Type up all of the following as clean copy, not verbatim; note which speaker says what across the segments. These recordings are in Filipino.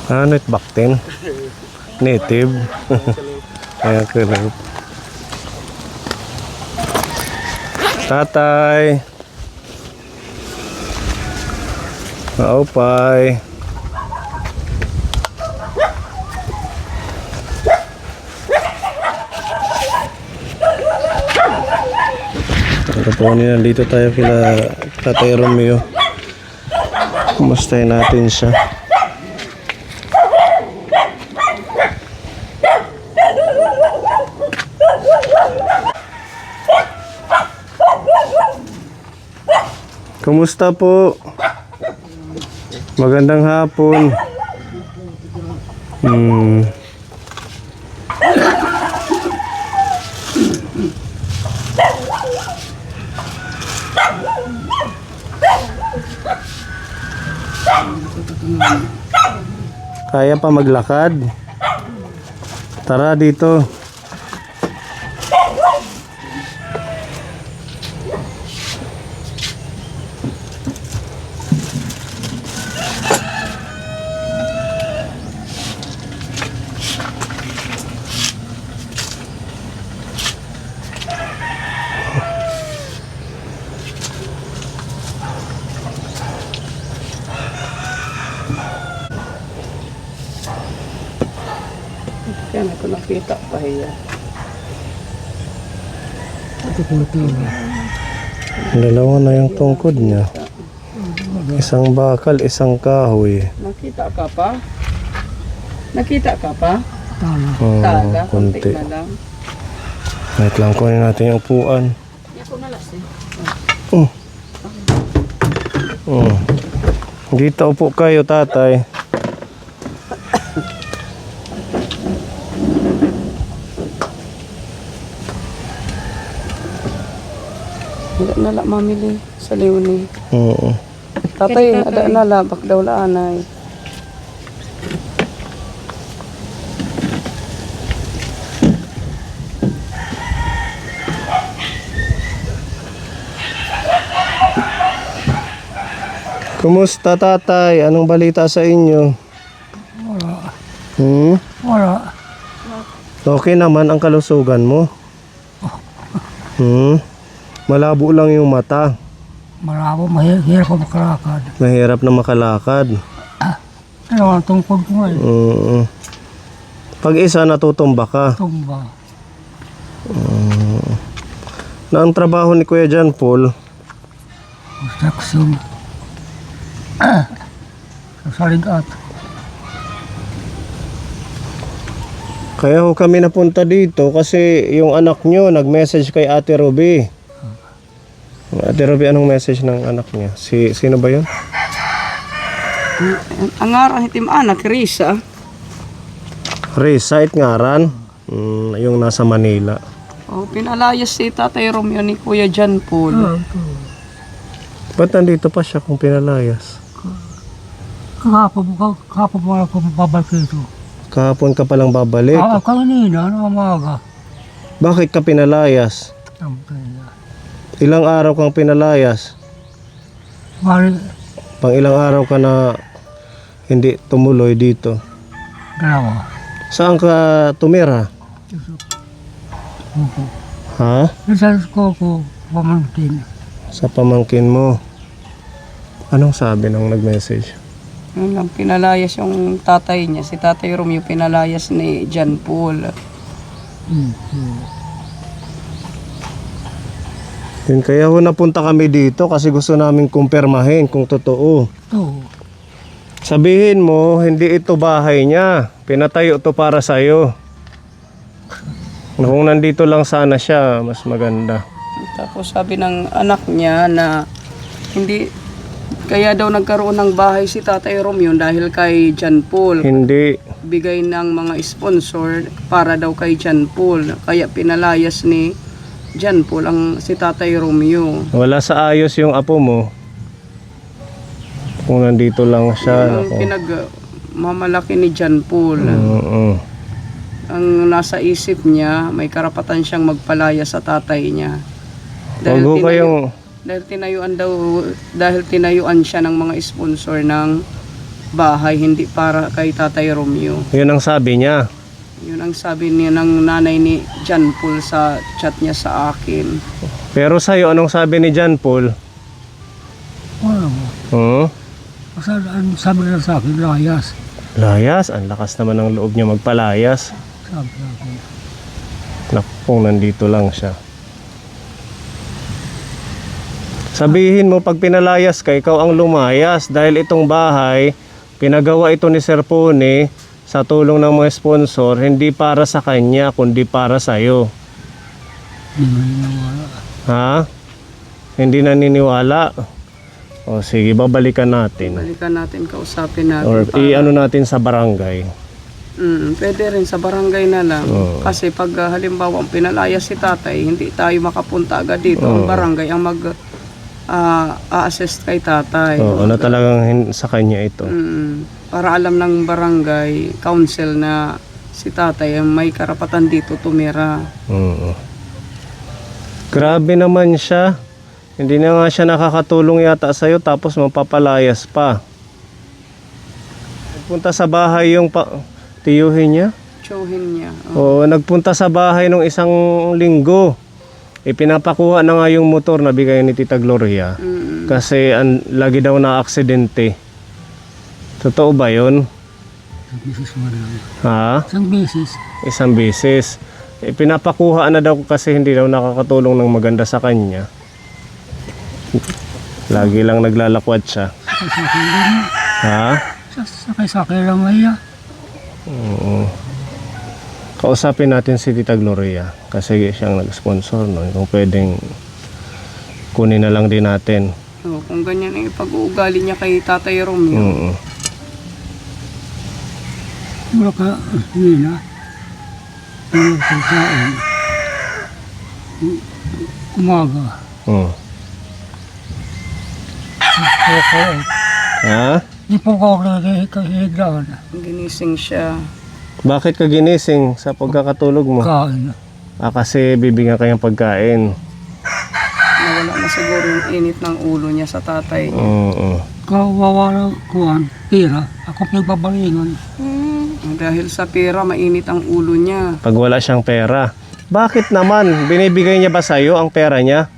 Speaker 1: Ano it baktin? Native. Kaya kulit. Tatay. Maupay. Ito po nandito tayo kila Tatay Romeo. Kumustahin natin siya. Kumusta po? Magandang hapon. Kaya pa maglakad? Tara dito.
Speaker 2: Yan, ako nakita pa hiya.
Speaker 1: Dalawa na yung tungkod niya. Isang bakal, isang kahoy.
Speaker 2: Nakita ka pa? Nakita ka pa?
Speaker 1: Oh,
Speaker 2: Taga, konti
Speaker 1: konti.
Speaker 2: na lang.
Speaker 1: Wait lang, kunin natin yung upuan.
Speaker 2: Ako na last eh.
Speaker 1: Dito upo kayo, tatay.
Speaker 2: Hindi na lang mamili sa Leone.
Speaker 1: Oo.
Speaker 2: Tatay, ada na labak daw laanay.
Speaker 1: Kumusta, tatay? Anong balita sa inyo?
Speaker 3: Wala.
Speaker 1: Wala. Okay naman ang kalusugan mo? Malabo lang yung mata.
Speaker 3: Malabo, mahirap ko makalakad.
Speaker 1: Mahirap na makalakad.
Speaker 3: Ano ang tungkod ko ngayon?
Speaker 1: Pag isa natutumba ka.
Speaker 3: Tumba.
Speaker 1: Na ang trabaho ni Kuya John Paul,
Speaker 3: Construction. Sa saligat.
Speaker 1: kaya ho kami napunta dito kasi yung anak nyo nag-message kay Ate Ruby. Ate Ruby, anong message ng anak niya? Sino ba yun?
Speaker 2: Ang araw itim anak, Risa.
Speaker 1: Risa it ngaran. Yung nasa Manila.
Speaker 2: Oh, pinalayas si Tatay Romeo ni Kuya John Paul.
Speaker 1: Ba't nandito pa siya kung pinalayas?
Speaker 3: Kahapon mo ako babalik ito.
Speaker 1: Kahapon ka palang babalik.
Speaker 3: Kanina, ano umaga.
Speaker 1: Bakit ka pinalayas? Ilang araw kang pinalayas?
Speaker 3: Mali,
Speaker 1: Pang ilang araw ka na hindi tumuloy dito?
Speaker 3: dalawa.
Speaker 1: Saan ka tumira? Ha?
Speaker 3: Isang ko pamangkin.
Speaker 1: Sa pamangkin mo. Anong sabi nung nag-message?
Speaker 2: Yun lang, pinalayas yung tatay niya. Si Tatay Romeo pinalayas ni John Paul.
Speaker 1: Yun, kaya ho napunta kami dito kasi gusto namin kumpirmahin kung totoo.
Speaker 3: Ito.
Speaker 1: Sabihin mo, hindi ito bahay niya. Pinatayo to para sa'yo. Kung nandito lang sana siya, mas maganda.
Speaker 2: Tapos sabi ng anak niya na hindi, kaya daw nagkaroon ng bahay si Tatay Romeo dahil kay John Paul.
Speaker 1: Hindi.
Speaker 2: Bigay ng mga sponsor para daw kay John Paul. Kaya pinalayas ni John Paul ang si Tatay Romeo.
Speaker 1: Wala sa ayos yung apo mo. Kung nandito lang siya.
Speaker 2: Ang
Speaker 1: Nako.
Speaker 2: mamalaki ni John Paul. Ang nasa isip niya, may karapatan siyang magpalaya sa tatay niya.
Speaker 1: Wag ho kayong...
Speaker 2: Dahil tinayuan siya ng mga sponsor ng bahay, hindi para kay Tatay Romeo.
Speaker 1: Yun ang sabi niya.
Speaker 2: Yun ang sabi niya ng nanay ni John Paul sa chat niya sa akin.
Speaker 1: Pero sa'yo, anong sabi ni John Paul?
Speaker 3: Wala mo.
Speaker 1: Hmm?
Speaker 3: Kasi ang sabi nila sa akin, layas.
Speaker 1: Layas? Ang lakas naman ng loob niya magpalayas.
Speaker 3: Sabi sa akin.
Speaker 1: Naku, kung nandito lang siya. Sabihin mo, pag pinalayas ka, ikaw ang lumayas. Dahil itong bahay, pinagawa ito ni Sir Pone sa tulong ng mga sponsor, hindi para sa kanya, kundi para sa'yo.
Speaker 3: Hindi mo naniniwala.
Speaker 1: Ha? Hindi naniniwala? O sige, babalikan natin.
Speaker 2: Balikan natin, kausapin natin.
Speaker 1: Or i-ano natin sa barangay.
Speaker 2: Pwede rin sa barangay na lang.
Speaker 1: Oo.
Speaker 2: Kasi pag halimbawa ang pinalayas si tatay, hindi tayo makapunta agad dito. Ang barangay ang a-assist kay tatay.
Speaker 1: Oo, na talagang sa kanya ito.
Speaker 2: Para alam ng barangay council na si tatay ang may karapatan dito tumira.
Speaker 1: Oo. Grabe naman siya. Hindi na nga siya nakakatulong yata sa'yo tapos mapapalayas pa. Nagpunta sa bahay yung tiyuhin niya.
Speaker 2: Tsuhin niya.
Speaker 1: Oo, nagpunta sa bahay nung isang linggo. Ipinapakuha na nga yung motor na bigay ni Tita Gloria. Kasi lagi daw na aksidente. Totoo ba yun?
Speaker 3: Isang beses mo lang.
Speaker 1: Ha?
Speaker 3: Isang beses.
Speaker 1: Isang beses. Pinapakuha na daw kasi hindi daw nakakatulong ng maganda sa kanya. Lagi lang naglalakwat siya.
Speaker 3: Sakay-sakay lang.
Speaker 1: Ha?
Speaker 3: Sakay-sakay lang ay.
Speaker 1: Oo. Kausapin natin si Tita Gloria kasi siyang nag-sponsor, no? Kung pwedeng kunin na lang din natin.
Speaker 2: Kung ganyan ang ipag-uugali niya kay Tatay Romeo.
Speaker 1: Oo.
Speaker 3: Wala ka, hindi na. Wala ka kain. Umaga.
Speaker 1: Oo.
Speaker 3: Okay.
Speaker 1: Ha?
Speaker 3: Di po ko kahiglaan.
Speaker 2: Ginising siya.
Speaker 1: Bakit ka ginising sa pagkakatulog mo?
Speaker 3: Kain.
Speaker 1: Kasi bibigyan kayang pagkain.
Speaker 2: Nawala na siguro yung init ng ulo niya sa tatay niya.
Speaker 1: Oo.
Speaker 3: Kawawala kuhan, pira. Ako pinagbabalingan.
Speaker 2: Dahil sa pera, mainit ang ulo niya.
Speaker 1: Pag wala siyang pera. Bakit naman? Binibigay niya ba sa'yo ang pera niya?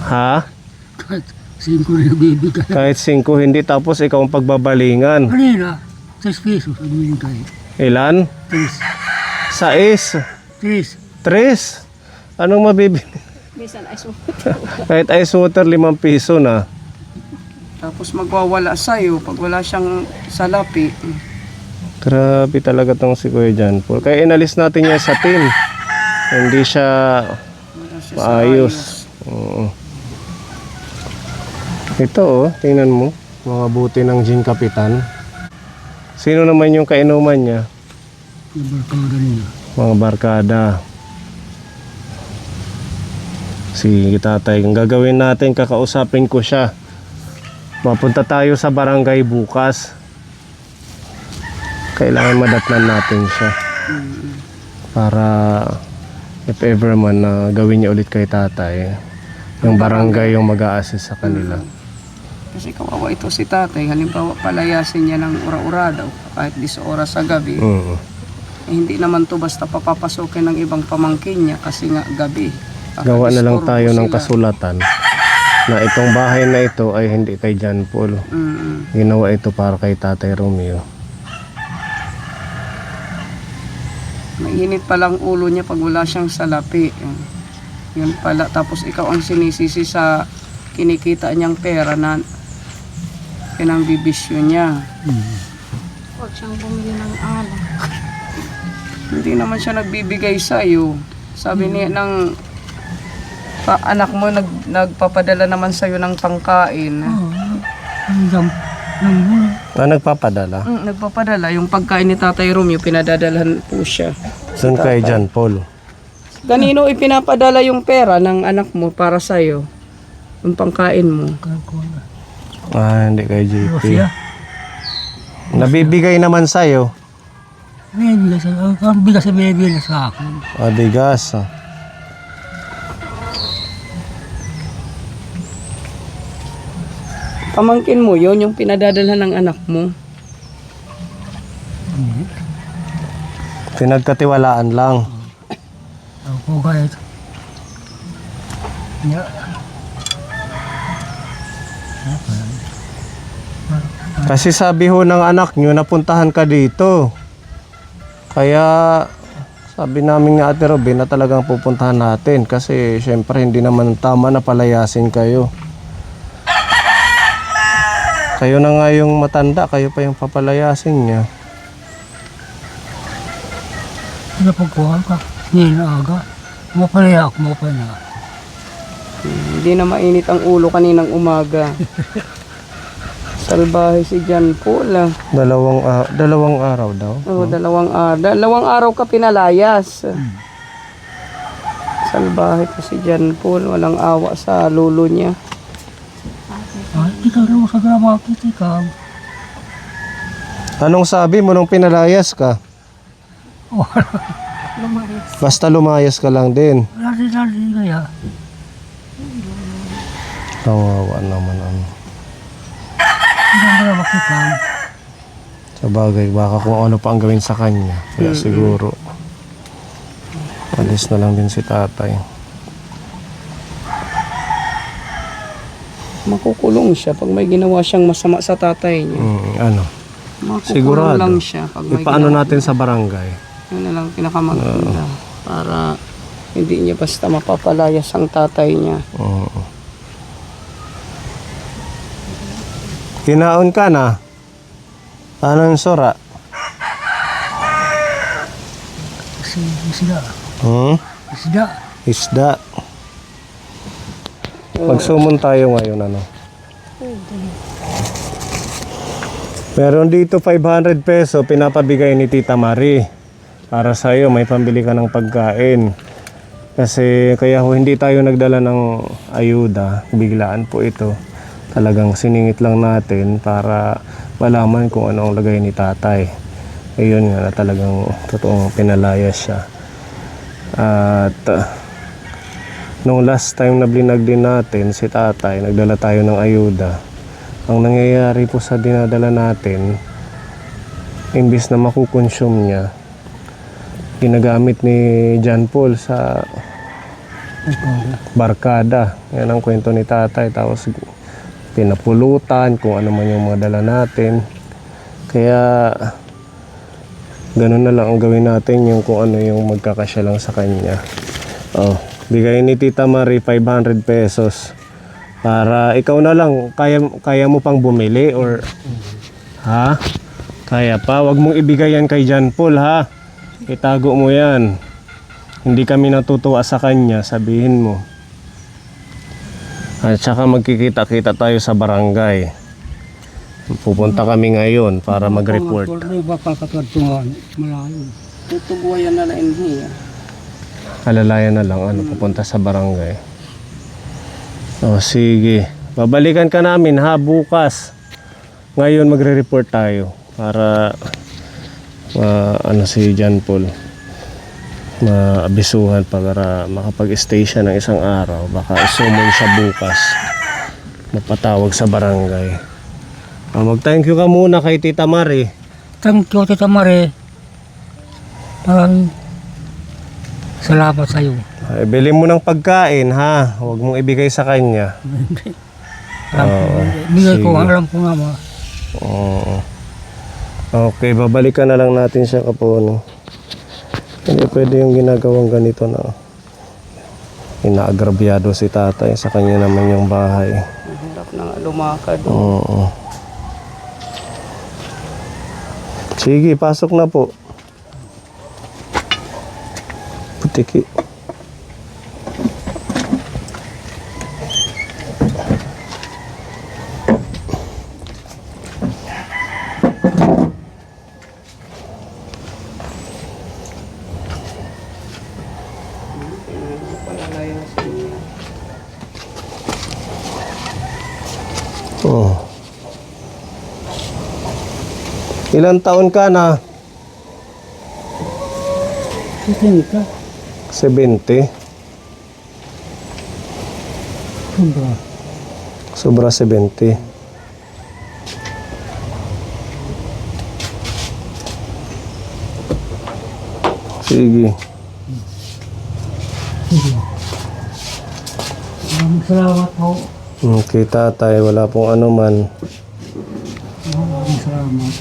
Speaker 1: Ha?
Speaker 3: Kahit 5 na bibigay.
Speaker 1: Kahit 5 hindi tapos ikaw ang pagbabalingan.
Speaker 3: Kanina, 6 pesos ang binigay.
Speaker 1: Ilan?
Speaker 3: 3.
Speaker 1: 6. 3. Anong mabibili? Kahit ice water 5 piso na.
Speaker 2: Tapos magwawala sa'yo pag wala siyang salapi.
Speaker 1: Grabe talaga tong si Kuya John Paul. Kaya inalis natin niya sa team. Hindi siya
Speaker 2: Wala siya sa
Speaker 1: maayos. Oo. Ito oh, tingnan mo. Mga buti ng Gin Kapitan. Sino naman yung kainuman niya?
Speaker 3: Yung barkada niya.
Speaker 1: Mga barkada. Sige tatay, ang gagawin natin, kakausapin ko siya. Mapunta tayo sa barangay bukas. Kailangan madatnan natin siya. Para if ever man na gawin niya ulit kay tatay, yung barangay yung mag-a-assist sa kanila.
Speaker 2: Kasi kawawa ito si tatay. Halimbawa palayasin niya ng ura-ura daw kahit 10 oras sa gabi. Hindi naman to basta papapasokin ng ibang pamangkin niya kasi nga gabi.
Speaker 1: Gawa na lang
Speaker 2: Kakadisturbo
Speaker 1: tayo ng
Speaker 2: sila.
Speaker 1: kasulatan na itong bahay na ito ay hindi kay John Paul. Ginawa ito para kay Tatay Romeo.
Speaker 2: Mainit pa lang ulo niya pag wala siyang salapi. Yun pala. Tapos ikaw ang sinisisi sa kinikita niyang pera na pinangbibisyo niya.
Speaker 4: Huwag siyang bumili ng alak.
Speaker 2: Hindi naman siya nagbibigay sa iyo. Sabi niya ng anak mo nagpapadala naman sa iyo ng pangkain.
Speaker 3: Hanggang
Speaker 1: Nagpapadala?
Speaker 2: Nagpapadala yung pagkain ni Tatay Romeo, pinadadalhan po siya.
Speaker 1: Doon kay John Paul.
Speaker 2: Kanino ipinapadala yung pera ng anak mo para sa iyo? Yung pangkain mo.
Speaker 1: Hindi kay
Speaker 3: Pero
Speaker 1: JP.
Speaker 3: siya,
Speaker 1: Nabibigay naman sa'yo.
Speaker 3: may bigas. Ang bigas na binibigay sa akin.
Speaker 1: Bigas.
Speaker 2: Pamangkin mo yon yung pinadadalhan ng anak mo.
Speaker 1: Pinagkatiwalaan lang.
Speaker 3: Ako kahit. Ya.
Speaker 1: Kasi sabi ho ng anak nyo, napuntahan ka dito. Kaya sabi namin nga Ate Robin na talagang pupuntahan natin. Kasi syempre hindi naman tama na palayasin kayo. Kayo na nga yung matanda, kayo pa yung papalayasin niya.
Speaker 3: Napagkuhan ka. Hindi na aga. Mapalaya ako, mapalaya.
Speaker 2: Hindi na mainit ang ulo kaninang umaga. Salbahe si John Paul ah.
Speaker 1: Dalawang araw daw.
Speaker 2: Oo, dalawang araw ka pinalayas. Salbahe pa si John Paul, walang awa sa lulo niya.
Speaker 3: Ikaw naman sa gramakit, ikaw.
Speaker 1: Anong sabi mo nung pinalayas ka?
Speaker 4: Lumayas.
Speaker 1: Basta lumayas ka lang din.
Speaker 3: Lali kaya.
Speaker 1: Kawawa naman ano.
Speaker 3: Ikaw na makikam.
Speaker 1: Sa bagay, baka kung ano pa ang gawin sa kanya. Kaya siguro, alis na lang din si tatay.
Speaker 2: Makukulong siya pag may ginawa siyang masama sa tatay niya.
Speaker 1: Ano?
Speaker 2: Makukulong
Speaker 1: Sigurado.
Speaker 2: lang siya pag may
Speaker 1: Ipaano
Speaker 2: ginawa.
Speaker 1: natin sa barangay?
Speaker 2: Yun na lang pinakamaganda. Para hindi niya basta mapapalayas ang tatay niya.
Speaker 1: Oo. Kinaon ka na? Ano yung sura?
Speaker 3: Isda. Isda.
Speaker 1: Isda. Magsumon tayo ngayon ano? Meron dito 500 peso pinapabigay ni Tita Marie. Para sa iyo may pambili ka ng pagkain. Kasi kaya ho hindi tayo nagdala ng ayuda. Biglaan po ito. Talagang siningit lang natin para malaman kung ano ang lagay ni tatay. Ayun nga na talagang totoong pinalayas siya. At nung last time na blinag din natin si tatay, nagdala tayo ng ayuda. Ang nangyayari po sa dinadala natin, imbis na makukonsume niya, ginagamit ni John Paul sa barkada. Yan ang kwento ni tatay. Tapos pinapulutan kung ano man yung mga dala natin. Kaya ganun na lang ang gawin natin, yung kung ano yung magkakasya lang sa kanya. Bigay ni Tita Marie 500 pesos para ikaw na lang, kaya mo pang bumili or ha? Kaya pa, wag mong ibigay yan kay John Paul ha. Itago mo yan. Hindi kami natutuwa sa kanya, sabihin mo. At saka magkikita-kita tayo sa barangay. Pupunta kami ngayon para mag-report.
Speaker 3: May bakal katulad malayo.
Speaker 2: Tutubuayan na lang niya.
Speaker 1: Alalayan na lang, pupunta sa barangay. Sige. Babalikan ka namin ha, bukas. Ngayon magre-report tayo para si John Paul maabisuhan para makapag-stay siya ng isang araw. Baka isumon siya bukas. Mapatawag sa barangay. Mag-thank you ka muna kay Tita Marie.
Speaker 3: Thank you, Tita Marie. Salamat sa iyo.
Speaker 1: Bili mo ng pagkain ha. Huwag mong ibigay sa kanya.
Speaker 3: Bigay ko,
Speaker 1: sige.
Speaker 3: alam ko nga ma.
Speaker 1: Oo. Okay, babalikan na lang natin siya kapuno. Hindi pwede yung ginagawang ganito na inaagrabyado si tatay, sa kanya naman yung bahay.
Speaker 2: Hirap na nga lumakad.
Speaker 1: Oo. Sige, pasok na po. Putiki. Ilang taon ka na?
Speaker 3: Sising ka.
Speaker 1: 70.
Speaker 3: Sobra.
Speaker 1: Sobra 70. Sige.
Speaker 3: Maraming salamat po.
Speaker 1: Okay, tatay. Wala pong ano man.
Speaker 3: Maraming salamat.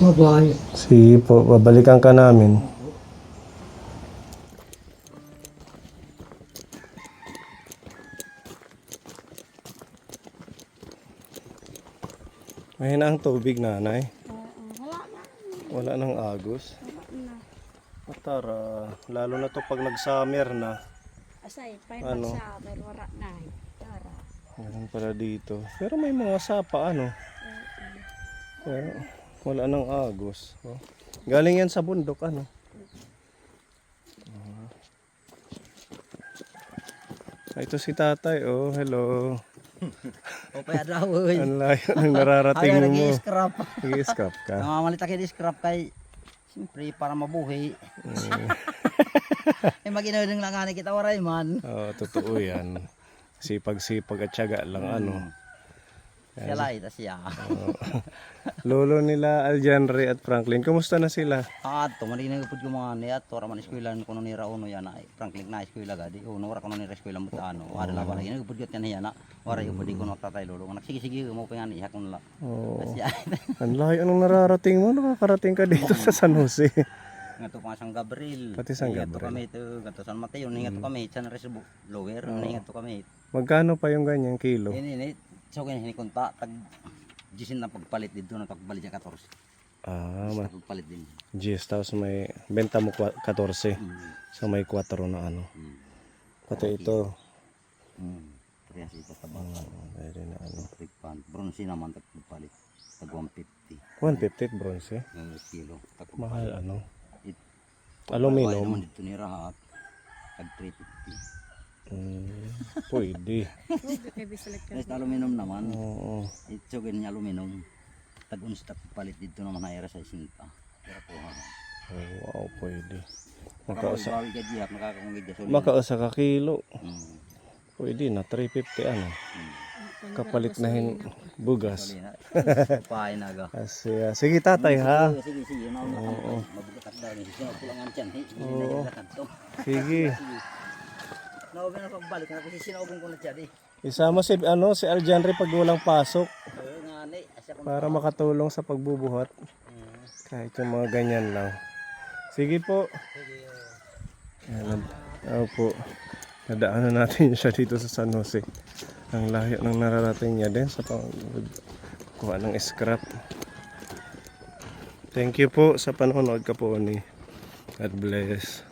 Speaker 3: Bye-bye.
Speaker 1: Sige po, babalikan ka namin. Mahina ang tubig, nanay.
Speaker 4: Wala na.
Speaker 1: Wala nang agos.
Speaker 4: Wala na.
Speaker 1: Matara, lalo na to pag nag-summer na.
Speaker 4: Asay, pay
Speaker 1: Ano?
Speaker 4: sa pero wala na. Tara.
Speaker 1: Ganun pala dito. Pero may mga sapa, ano. Pero wala nang agos. Oh. Galing yan sa bundok, ano. Ito si tatay, oh. Hello.
Speaker 5: O kaya daw, uy.
Speaker 1: Ang layo ng nararating
Speaker 5: Ay,
Speaker 1: mo.
Speaker 5: nag-i-scrap.
Speaker 1: Nag-i-scrap ka.
Speaker 5: Namamalita kayo scrap kay, siyempre, para mabuhi. Eh, mag-inaw din lang nga kita waray man.
Speaker 1: Oo, totoo yan. Sipag-sipag at tiyaga lang, ano.
Speaker 5: Siya lai, tas siya.
Speaker 1: Lolo nila, Aljanre at Franklin. Kumusta na sila?
Speaker 5: Ito, maninagupod ko mga niya, tora man iskwilan ko ni Rauno yan, ay Franklin na iskwila gadi. Uno, wala ko ni iskwilan mo ano. Wala na ba, ginagupod ko yan yan na. Wala yung pwede ko nakatay lolo. Nagsige-sige mo pa yan, ihak ko nila.
Speaker 1: Oo.
Speaker 5: Tas siya.
Speaker 1: Ang layo anong nararating mo? Nakakarating ka dito sa San Jose.
Speaker 5: Nga to pa San Gabriel.
Speaker 1: Pati San
Speaker 5: Hingat to
Speaker 1: Gabriel.
Speaker 5: kami to, gato San Mateo, hingat to kami, San Resibo, Lower, hingat to kami.
Speaker 1: Magkano pa yung ganyang kilo?
Speaker 5: Ini, so kaya hinikunta, tag Jisin na pagpalit dito na pagpalit niya 14.
Speaker 1: Ah,
Speaker 5: Pagpalit din.
Speaker 1: Gis, tapos may benta mo 14. So may 4 na ano. Pati ito.
Speaker 5: Kaya siya tabang.
Speaker 1: Pwede na ano.
Speaker 5: Pan. Bronze naman pagpalit. Tag 150
Speaker 1: 150 bronze.
Speaker 5: kilo.
Speaker 1: Mahal ano.
Speaker 5: Bahay
Speaker 1: Aluminum.
Speaker 5: naman dito ni Rahat. Tag 350.
Speaker 1: Pwede.
Speaker 4: Huwag kayo bisalag ka.
Speaker 5: Next aluminum naman.
Speaker 1: Oo.
Speaker 5: Ito ganyan aluminum. Tag uns pagpalit dito naman na era sa sinta. Pero po ha.
Speaker 1: Oh, wow, pwede.
Speaker 5: Makausa. Bawi ka diyak nakakungid ka solid.
Speaker 1: Makausa ka kilo.
Speaker 5: Hmm.
Speaker 1: Pwede na 350 ano. Kapalit na bugas.
Speaker 5: Solid na. Pahay na ga.
Speaker 1: Sige tatay ha.
Speaker 5: Sige, sige. Mabugatak daw ni. Sinod ko lang ang tiyan. Hindi na ilakad to.
Speaker 1: Sige.
Speaker 5: Naubin na pagbalik. Kasi sinubong ko na siya di.
Speaker 1: Isama si si Aljanre pag walang pasok
Speaker 5: Nga ni. Asya ko
Speaker 1: para makatulong sa pagbubuhat. Kahit yung mga ganyan lang. Sige po. Ayan, opo. Nadaanan natin siya dito sa San Jose. Ang layo ng nararating niya din sa pagkuha ng scrap. Thank you po sa panonood ka po ni. God bless.